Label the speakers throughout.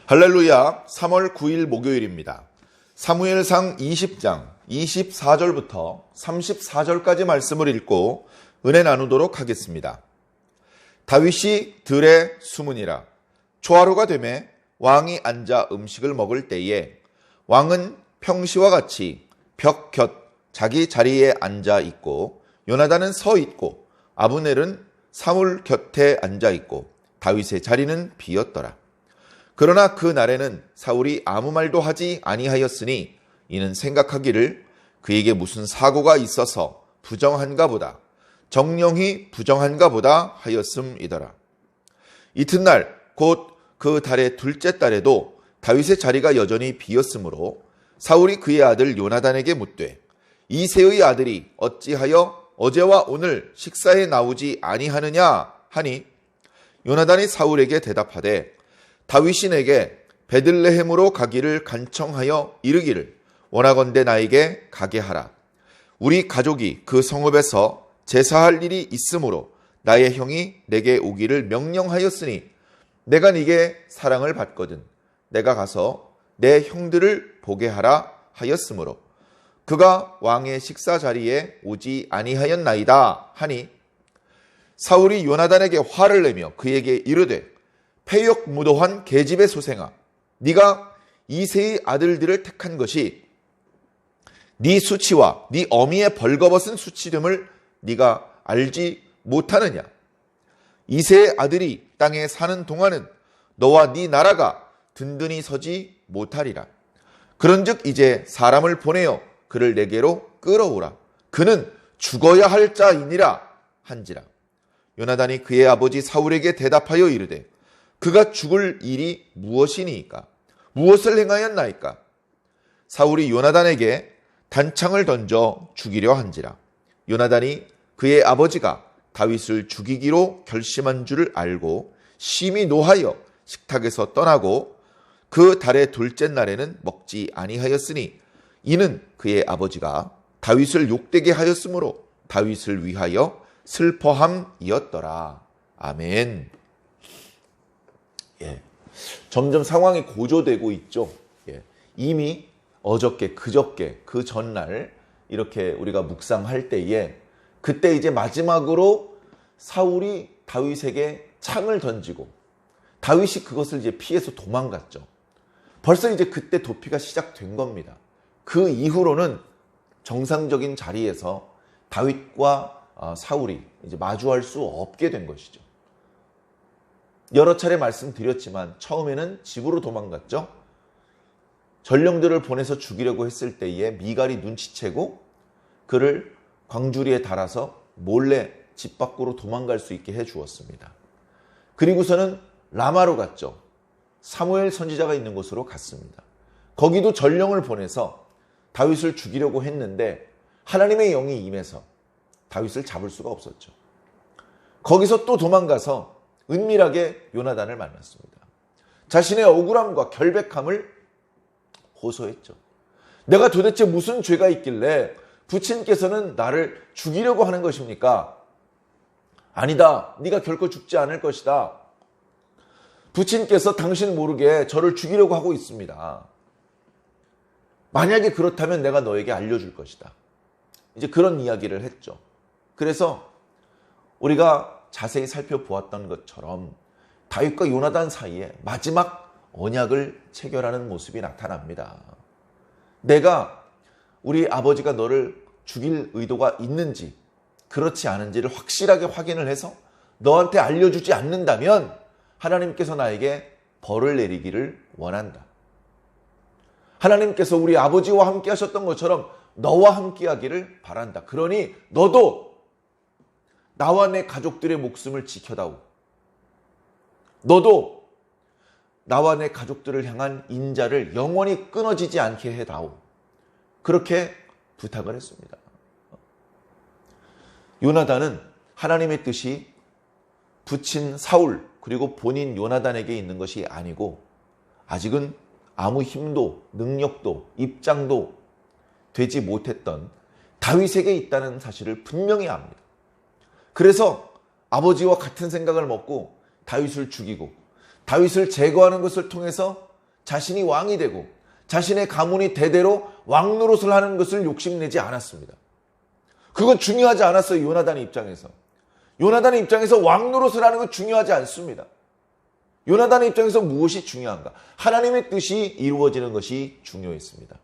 Speaker 1: 할렐루야, 3월 9일 목요일입니다. 사무엘상 20장 24절부터 34절까지 말씀을 읽고 은혜 나누도록 하겠습니다. 다윗이 들에 숨으니라. 초하루가 되매 왕이 앉아 음식을 먹을 때에 왕은 평시와 같이 벽 곁 자기 자리에 앉아 있고 요나단은 서 있고 아브넬은 사울 곁에 앉아 있고 다윗의 자리는 비었더라. 그러나 그 날에는 사울이 아무 말도 하지 아니하였으니 이는 생각하기를 그에게 무슨 사고가 있어서 부정한가 보다, 정령이 부정한가 보다 하였음이더라. 이튿날 곧 그 달의 둘째 달에도 다윗의 자리가 여전히 비었으므로 사울이 그의 아들 요나단에게 묻되 이새의 아들이 어찌하여 어제와 오늘 식사에 나오지 아니하느냐 하니 요나단이 사울에게 대답하되 다윗이 내게 베들레헴으로 가기를 간청하여 이르기를 원하건대 나에게 가게 하라. 우리 가족이 그 성읍에서 제사할 일이 있으므로 나의 형이 내게 오기를 명령하였으니 내가 네게 사랑을 받거든 내가 가서 내 형들을 보게 하라 하였으므로 그가 왕의 식사 자리에 오지 아니하였나이다 하니 사울이 요나단에게 화를 내며 그에게 이르되 패역무도한 계집의 소생아, 네가 이새의 아들들을 택한 것이 네 수치와 네 어미의 벌거벗은 수치됨을 네가 알지 못하느냐? 이새의 아들이 땅에 사는 동안은 너와 네 나라가 든든히 서지 못하리라. 그런즉 이제 사람을 보내어 그를 내게로 끌어오라. 그는 죽어야 할 자이니라 한지라. 요나단이 그의 아버지 사울에게 대답하여 이르되 그가 죽을 일이 무엇이니까? 무엇을 행하였나이까? 사울이 요나단에게 단창을 던져 죽이려 한지라. 요나단이 그의 아버지가 다윗을 죽이기로 결심한 줄을 알고 심히 노하여 식탁에서 떠나고 그 달의 둘째 날에는 먹지 아니하였으니 이는 그의 아버지가 다윗을 욕되게 하였으므로 다윗을 위하여 슬퍼함이었더라. 아멘. 점점 상황이 고조되고 있죠. 이미 어저께, 그저께, 그 전날 이렇게 우리가 묵상할 때에 그때 이제 마지막으로 사울이 다윗에게 창을 던지고 다윗이 그것을 이제 피해서 도망갔죠. 벌써 이제 그때 도피가 시작된 겁니다. 그 이후로는 정상적인 자리에서 다윗과 사울이 이제 마주할 수 없게 된 것이죠. 여러 차례 말씀드렸지만 처음에는 집으로 도망갔죠. 전령들을 보내서 죽이려고 했을 때에 미갈이 눈치채고 그를 광주리에 달아서 몰래 집 밖으로 도망갈 수 있게 해주었습니다. 그리고서는 라마로 갔죠. 사무엘 선지자가 있는 곳으로 갔습니다. 거기도 전령을 보내서 다윗을 죽이려고 했는데 하나님의 영이 임해서 다윗을 잡을 수가 없었죠. 거기서 또 도망가서 은밀하게 요나단을 만났습니다. 자신의 억울함과 결백함을 호소했죠. 내가 도대체 무슨 죄가 있길래 부친께서는 나를 죽이려고 하는 것입니까? 아니다. 네가 결코 죽지 않을 것이다. 부친께서 당신 모르게 저를 죽이려고 하고 있습니다. 만약에 그렇다면 내가 너에게 알려줄 것이다. 이제 그런 이야기를 했죠. 그래서 우리가 자세히 살펴보았던 것처럼 다윗과 요나단 사이에 마지막 언약을 체결하는 모습이 나타납니다. 내가 우리 아버지가 너를 죽일 의도가 있는지 그렇지 않은지를 확실하게 확인을 해서 너한테 알려주지 않는다면 하나님께서 나에게 벌을 내리기를 원한다. 하나님께서 우리 아버지와 함께 하셨던 것처럼 너와 함께 하기를 바란다. 그러니 너도 나와 내 가족들의 목숨을 지켜다오. 너도 나와 내 가족들을 향한 인자를 영원히 끊어지지 않게 해다오. 그렇게 부탁을 했습니다. 요나단은 하나님의 뜻이 부친 사울 그리고 본인 요나단에게 있는 것이 아니고 아직은 아무 힘도 능력도 입장도 되지 못했던 다윗에게 있다는 사실을 분명히 압니다. 그래서 아버지와 같은 생각을 먹고 다윗을 죽이고 다윗을 제거하는 것을 통해서 자신이 왕이 되고 자신의 가문이 대대로 왕 노릇을 하는 것을 욕심내지 않았습니다. 그건 중요하지 않았어요. 요나단의 입장에서. 요나단의 입장에서 왕 노릇을 하는 건 중요하지 않습니다. 요나단의 입장에서 무엇이 중요한가? 하나님의 뜻이 이루어지는 것이 중요했습니다.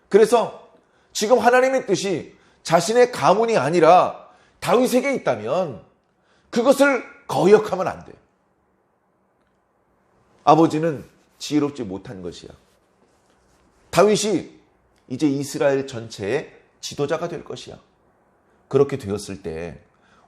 Speaker 1: 그래서 지금 하나님의 뜻이 자신의 가문이 아니라 다윗에게 있다면 그것을 거역하면 안 돼요. 아버지는 지혜롭지 못한 것이야. 다윗이 이제 이스라엘 전체의 지도자가 될 것이야. 그렇게 되었을 때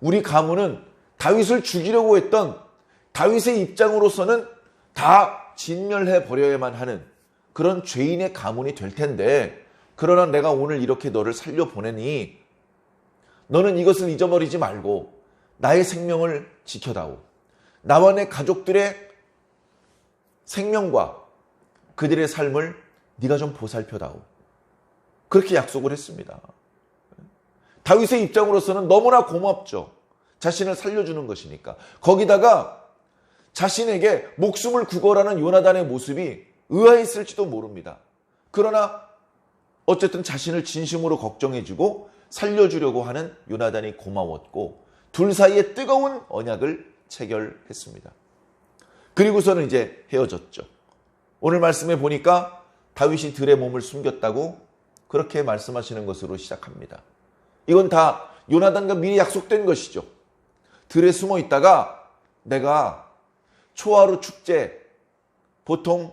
Speaker 1: 우리 가문은 다윗을 죽이려고 했던 다윗의 입장으로서는 다 진멸해 버려야만 하는 그런 죄인의 가문이 될 텐데, 그러나 내가 오늘 이렇게 너를 살려보내니 너는 이것을 잊어버리지 말고 나의 생명을 지켜다오. 나와 내 가족들의 생명과 그들의 삶을 네가 좀 보살펴다오. 그렇게 약속을 했습니다. 다윗의 입장으로서는 너무나 고맙죠. 자신을 살려주는 것이니까. 거기다가 자신에게 목숨을 구걸하는 요나단의 모습이 의아했을지도 모릅니다. 그러나 어쨌든 자신을 진심으로 걱정해주고 살려주려고 하는 요나단이 고마웠고 둘 사이에 뜨거운 언약을 체결했습니다. 그리고서는 이제 헤어졌죠. 오늘 말씀에 보니까 다윗이 들의 몸을 숨겼다고 그렇게 말씀하시는 것으로 시작합니다. 이건 다 요나단과 미리 약속된 것이죠. 들에 숨어 있다가 내가 초하루 축제, 보통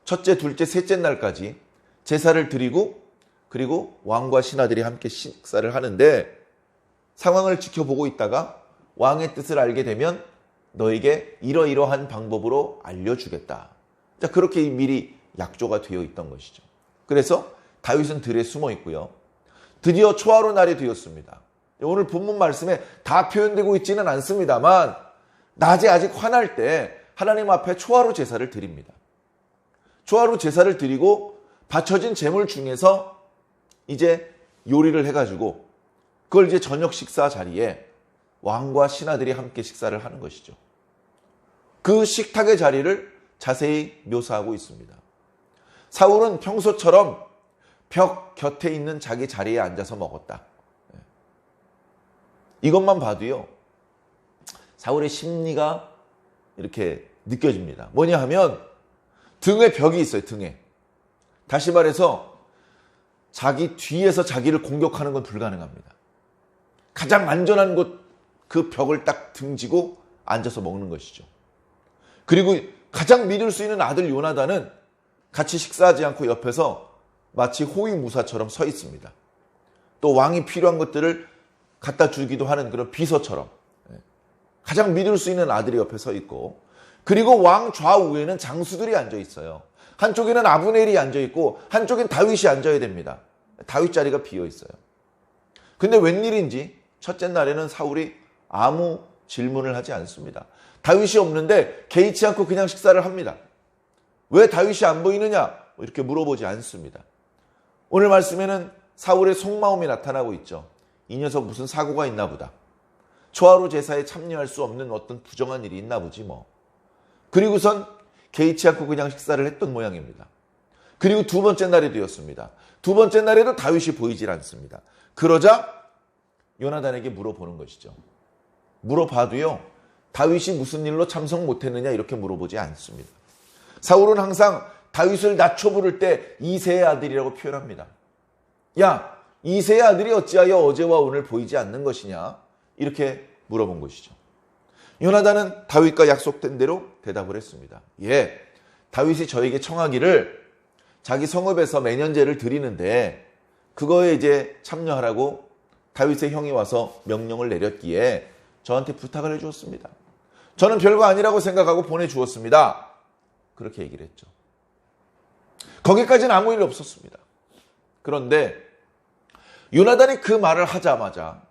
Speaker 1: 첫째, 둘째, 셋째 날까지 제사를 드리고 그리고 왕과 신하들이 함께 식사를 하는데 상황을 지켜보고 있다가 왕의 뜻을 알게 되면 너에게 이러이러한 방법으로 알려주겠다. 자, 그렇게 미리 약조가 되어 있던 것이죠. 그래서 다윗은 들에 숨어 있고요. 드디어 초하루 날이 되었습니다. 오늘 본문 말씀에 다 표현되고 있지는 않습니다만 낮에 아직 환할 때 하나님 앞에 초하루 제사를 드립니다. 초하루 제사를 드리고 바쳐진 제물 중에서 이제 요리를 해가지고 그걸 이제 저녁 식사 자리에 왕과 신하들이 함께 식사를 하는 것이죠. 그 식탁의 자리를 자세히 묘사하고 있습니다. 사울은 평소처럼 벽 곁에 있는 자기 자리에 앉아서 먹었다. 이것만 봐도요, 사울의 심리가 이렇게 느껴집니다. 뭐냐 하면 등에 벽이 있어요. 등에. 다시 말해서 자기 뒤에서 자기를 공격하는 건 불가능합니다. 가장 안전한 곳 그 벽을 딱 등지고 앉아서 먹는 것이죠. 그리고 가장 믿을 수 있는 아들 요나단은 같이 식사하지 않고 옆에서 마치 호위무사처럼 서 있습니다. 또 왕이 필요한 것들을 갖다 주기도 하는 그런 비서처럼 가장 믿을 수 있는 아들이 옆에 서 있고, 그리고 왕 좌우에는 장수들이 앉아 있어요. 한쪽에는 아브넬이 앉아 있고 한쪽엔 다윗이 앉아야 됩니다. 다윗 자리가 비어 있어요. 근데 웬일인지 첫째 날에는 사울이 아무 질문을 하지 않습니다. 다윗이 없는데 개의치 않고 그냥 식사를 합니다. 왜 다윗이 안 보이느냐? 이렇게 물어보지 않습니다. 오늘 말씀에는 사울의 속마음이 나타나고 있죠. 이 녀석 무슨 사고가 있나 보다. 초하루 제사에 참여할 수 없는 어떤 부정한 일이 있나 보지 뭐. 그리고선 개의치 않고 그냥 식사를 했던 모양입니다. 그리고 두 번째 날이 되었습니다. 두 번째 날에도 다윗이 보이질 않습니다. 그러자 요나단에게 물어보는 것이죠. 물어봐도요, 다윗이 무슨 일로 참석 못했느냐 이렇게 물어보지 않습니다. 사울은 항상 다윗을 낮춰 부를 때 이새의 아들이라고 표현합니다. 야, 이새의 아들이 어찌하여 어제와 오늘 보이지 않는 것이냐? 이렇게 물어본 것이죠. 요나단은 다윗과 약속된 대로 대답을 했습니다. 예, 다윗이 저에게 청하기를 자기 성읍에서 매년제를 드리는데 그거에 이제 참여하라고 다윗의 형이 와서 명령을 내렸기에 저한테 부탁을 해주었습니다. 저는 별거 아니라고 생각하고 보내주었습니다. 그렇게 얘기를 했죠. 거기까지는 아무 일 없었습니다. 그런데 요나단이 그 말을 하자마자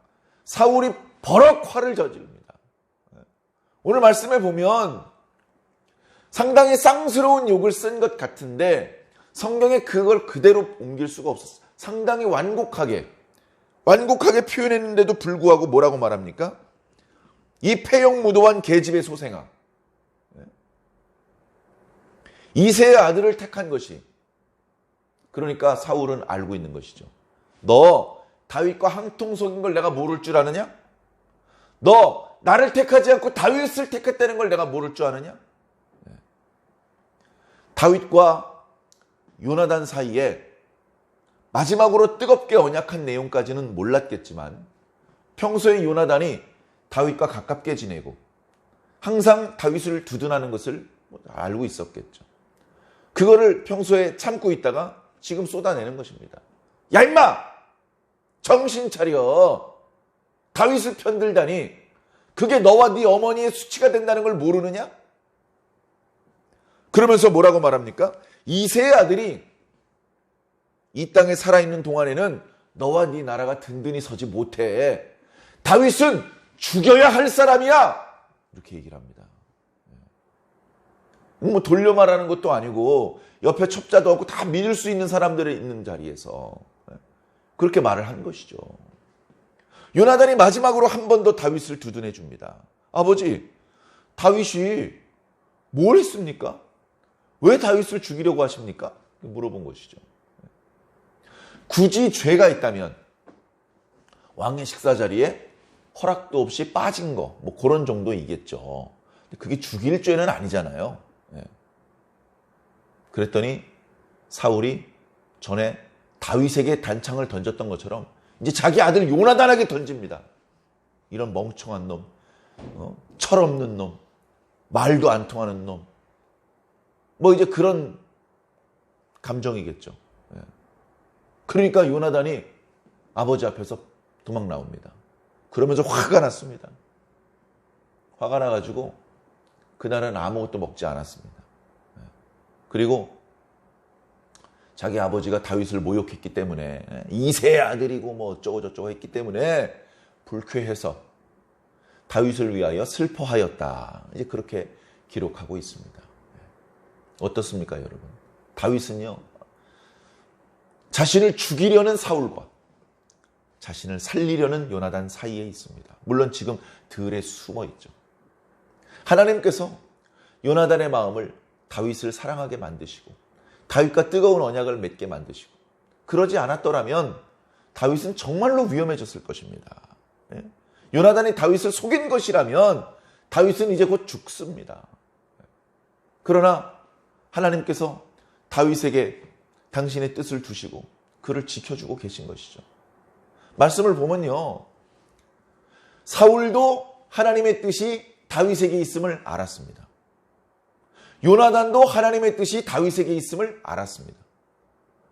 Speaker 1: 사울이 버럭 화를 저지릅니다. 오늘 말씀에 보면 상당히 쌍스러운 욕을 쓴 것 같은데 성경에 그걸 그대로 옮길 수가 없었어요. 상당히 완곡하게 표현했는데도 불구하고 뭐라고 말합니까? 이 폐역무도한 계집의 소생아. 이새의 아들을 택한 것이, 그러니까 사울은 알고 있는 것이죠. 너 다윗과 한통속인 걸 내가 모를 줄 아느냐? 너 나를 택하지 않고 다윗을 택했다는 걸 내가 모를 줄 아느냐? 다윗과 요나단 사이에 마지막으로 뜨겁게 언약한 내용까지는 몰랐겠지만 평소에 요나단이 다윗과 가깝게 지내고 항상 다윗을 두둔하는 것을 알고 있었겠죠. 그거를 평소에 참고 있다가 지금 쏟아내는 것입니다. 야 임마! 정신 차려. 다윗을 편들다니 그게 너와 네 어머니의 수치가 된다는 걸 모르느냐? 그러면서 뭐라고 말합니까? 이새의 아들이 이 땅에 살아있는 동안에는 너와 네 나라가 든든히 서지 못해. 다윗은 죽여야 할 사람이야. 이렇게 얘기를 합니다. 뭐 돌려 말하는 것도 아니고 옆에 첩자도 없고 다 믿을 수 있는 사람들이 있는 자리에서 그렇게 말을 한 것이죠. 요나단이 마지막으로 한 번 더 다윗을 두둔해 줍니다. 아버지, 다윗이 뭘 했습니까? 왜 다윗을 죽이려고 하십니까? 물어본 것이죠. 굳이 죄가 있다면 왕의 식사 자리에 허락도 없이 빠진 거, 뭐 그런 정도이겠죠. 그게 죽일 죄는 아니잖아요. 그랬더니 사울이 전에 다윗에게 단창을 던졌던 것처럼 이제 자기 아들 요나단에게 던집니다. 이런 멍청한 놈, 철없는 놈, 말도 안 통하는 놈, 뭐 이제 그런 감정이겠죠. 그러니까 요나단이 아버지 앞에서 도망 나옵니다. 그러면서 화가 났습니다. 화가 나가지고 그날은 아무것도 먹지 않았습니다. 그리고 자기 아버지가 다윗을 모욕했기 때문에 이새의 아들이고 뭐 어쩌고 저쩌고 했기 때문에 불쾌해서 다윗을 위하여 슬퍼하였다. 이제 그렇게 기록하고 있습니다. 어떻습니까, 여러분? 다윗은요, 자신을 죽이려는 사울과 자신을 살리려는 요나단 사이에 있습니다. 물론 지금 들에 숨어 있죠. 하나님께서 요나단의 마음을 다윗을 사랑하게 만드시고 다윗과 뜨거운 언약을 맺게 만드시고 그러지 않았더라면 다윗은 정말로 위험해졌을 것입니다. 요나단이 다윗을 속인 것이라면 다윗은 이제 곧 죽습니다. 그러나 하나님께서 다윗에게 당신의 뜻을 두시고 그를 지켜주고 계신 것이죠. 말씀을 보면요, 사울도 하나님의 뜻이 다윗에게 있음을 알았습니다. 요나단도 하나님의 뜻이 다윗에게 있음을 알았습니다.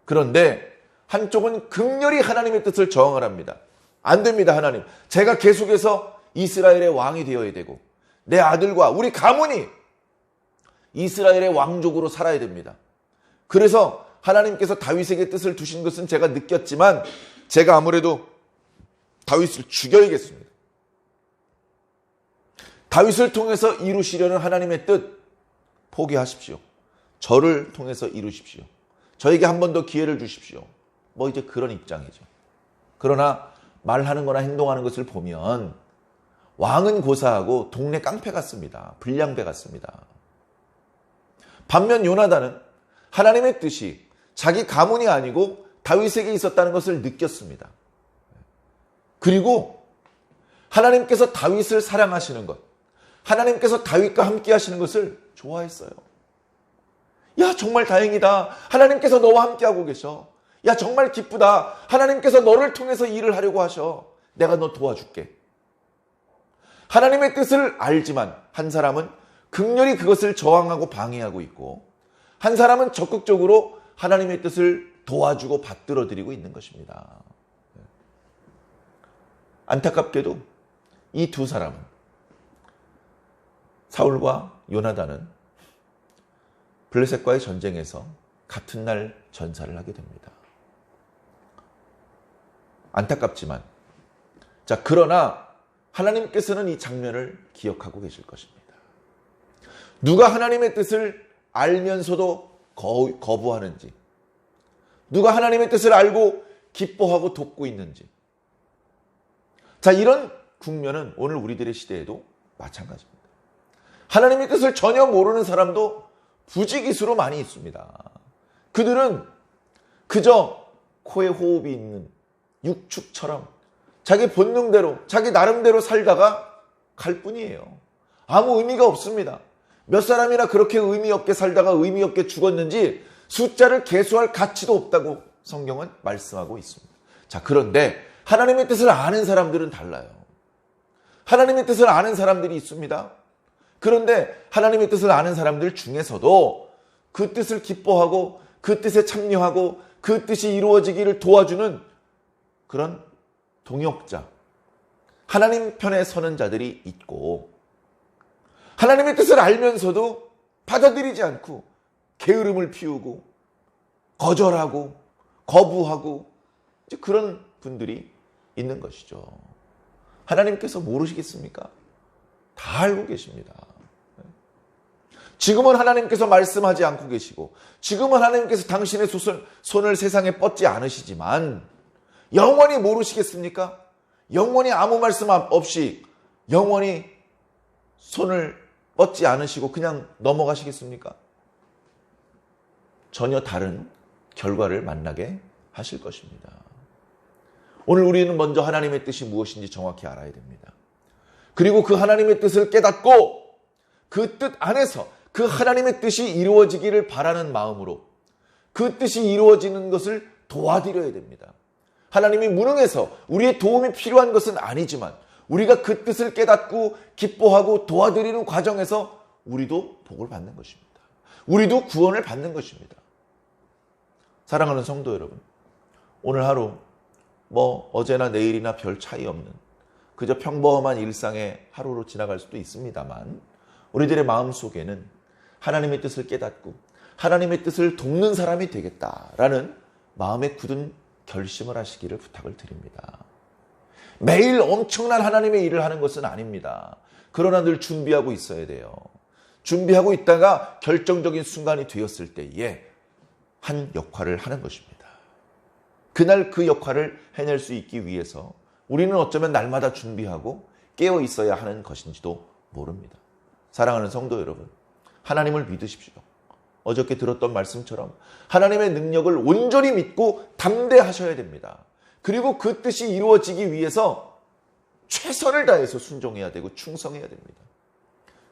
Speaker 1: 그런데 한쪽은 극렬히 하나님의 뜻을 저항을 합니다. 안 됩니다, 하나님. 제가 계속해서 이스라엘의 왕이 되어야 되고 내 아들과 우리 가문이 이스라엘의 왕족으로 살아야 됩니다. 그래서 하나님께서 다윗에게 뜻을 두신 것은 제가 느꼈지만 제가 아무래도 다윗을 죽여야겠습니다. 다윗을 통해서 이루시려는 하나님의 뜻 포기하십시오. 저를 통해서 이루십시오. 저에게 한 번 더 기회를 주십시오. 뭐 이제 그런 입장이죠. 그러나 말하는 거나 행동하는 것을 보면 왕은 고사하고 동네 깡패 같습니다. 불량배 같습니다. 반면 요나단은 하나님의 뜻이 자기 가문이 아니고 다윗에게 있었다는 것을 느꼈습니다. 그리고 하나님께서 다윗을 사랑하시는 것, 하나님께서 다윗과 함께 하시는 것을 좋아했어요. 야, 정말 다행이다. 하나님께서 너와 함께하고 계셔. 야, 정말 기쁘다. 하나님께서 너를 통해서 일을 하려고 하셔. 내가 너 도와줄게. 하나님의 뜻을 알지만 한 사람은 극렬히 그것을 저항하고 방해하고 있고 한 사람은 적극적으로 하나님의 뜻을 도와주고 받들어드리고 있는 것입니다. 안타깝게도 이 두 사람은, 사울과 요나단은 블레셋과의 전쟁에서 같은 날 전사를 하게 됩니다. 안타깝지만, 자, 그러나 하나님께서는 이 장면을 기억하고 계실 것입니다. 누가 하나님의 뜻을 알면서도 거부하는지, 누가 하나님의 뜻을 알고 기뻐하고 돕고 있는지. 자, 이런 국면은 오늘 우리들의 시대에도 마찬가지입니다. 하나님의 뜻을 전혀 모르는 사람도 부지기수로 많이 있습니다. 그들은 그저 코에 호흡이 있는 육축처럼 자기 본능대로 자기 나름대로 살다가 갈 뿐이에요. 아무 의미가 없습니다. 몇 사람이나 그렇게 의미 없게 살다가 의미 없게 죽었는지 숫자를 계수할 가치도 없다고 성경은 말씀하고 있습니다. 자, 그런데 하나님의 뜻을 아는 사람들은 달라요. 하나님의 뜻을 아는 사람들이 있습니다. 그런데 하나님의 뜻을 아는 사람들 중에서도 그 뜻을 기뻐하고 그 뜻에 참여하고 그 뜻이 이루어지기를 도와주는 그런 동역자, 하나님 편에 서는 자들이 있고, 하나님의 뜻을 알면서도 받아들이지 않고 게으름을 피우고 거절하고 거부하고 그런 분들이 있는 것이죠. 하나님께서 모르시겠습니까? 다 알고 계십니다. 지금은 하나님께서 말씀하지 않고 계시고, 지금은 하나님께서 당신의 손을 세상에 뻗지 않으시지만 영원히 모르시겠습니까? 영원히 아무 말씀 없이 영원히 손을 뻗지 않으시고 그냥 넘어가시겠습니까? 전혀 다른 결과를 만나게 하실 것입니다. 오늘 우리는 먼저 하나님의 뜻이 무엇인지 정확히 알아야 됩니다. 그리고 그 하나님의 뜻을 깨닫고 그 뜻 안에서 그 하나님의 뜻이 이루어지기를 바라는 마음으로 그 뜻이 이루어지는 것을 도와드려야 됩니다. 하나님이 무능해서 우리의 도움이 필요한 것은 아니지만 우리가 그 뜻을 깨닫고 기뻐하고 도와드리는 과정에서 우리도 복을 받는 것입니다. 우리도 구원을 받는 것입니다. 사랑하는 성도 여러분, 오늘 하루 어제나 내일이나 별 차이 없는 그저 평범한 일상의 하루로 지나갈 수도 있습니다만 우리들의 마음속에는 하나님의 뜻을 깨닫고 하나님의 뜻을 돕는 사람이 되겠다라는 마음에 굳은 결심을 하시기를 부탁을 드립니다. 매일 엄청난 하나님의 일을 하는 것은 아닙니다. 그러나 늘 준비하고 있어야 돼요. 준비하고 있다가 결정적인 순간이 되었을 때에 한 역할을 하는 것입니다. 그날 그 역할을 해낼 수 있기 위해서 우리는 어쩌면 날마다 준비하고 깨어 있어야 하는 것인지도 모릅니다. 사랑하는 성도 여러분, 하나님을 믿으십시오. 어저께 들었던 말씀처럼 하나님의 능력을 온전히 믿고 담대하셔야 됩니다. 그리고 그 뜻이 이루어지기 위해서 최선을 다해서 순종해야 되고 충성해야 됩니다.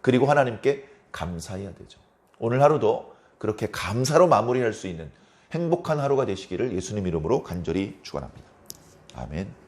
Speaker 1: 그리고 하나님께 감사해야 되죠. 오늘 하루도 그렇게 감사로 마무리할 수 있는 행복한 하루가 되시기를 예수님 이름으로 간절히 축원합니다. 아멘.